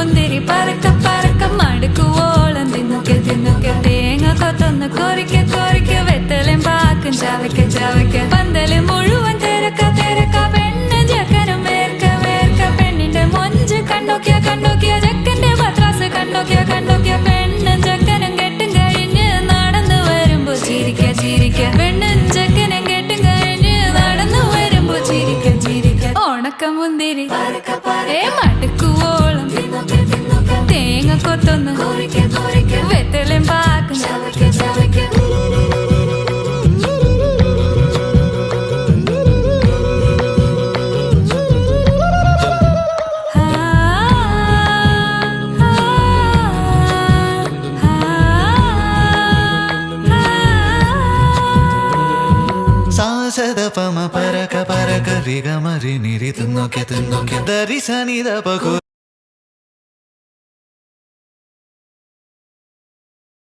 മുന്തിരി പറക്ക പറക്ക മടുക്കുവോളം തിന്നുക്കെ തിന്നുക്കെ തേങ്ങ കൊത്തൊന്ന് കൊറിക്ക കൊറിക്ക വെത്തലും പാക്കും ചവയ്ക്ക ചവയ്ക്ക പന്തല് മുഴുവൻ തിരക്ക തിരക്ക പെണ്ണ് ജക്കനും വേർക്ക വേർക്ക പെണ്ണിന്റെ മൊഞ്ച് കണ്ടോക്കിയ കണ്ടോക്കിയ ജക്കന്റെ പത്രാസ് കണ്ടോക്കിയ കണ്ടോക്കിയ പെണ്ണും ജക്കനും കെട്ടും കഴിഞ്ഞ് നടന്നു വരുമ്പോ ചിരിക്ക ചിരിക്ക പെണ്ണും ജക്കനും കെട്ടും കഴിഞ്ഞ് നടന്നു വരുമ്പോ ചിരിക്ക ചിരിക്ക ഉണക്ക മുന്തിരി മടുക്കുവോളം തേങ്ങ കൊത്തൊന്ന് വെത്തലും പാക്കും സാസദപമ പരക പരക രിഗമരി നിരി തിന്നൊക്കെ തിന്നൊക്കെ ദരി സനിദ പകു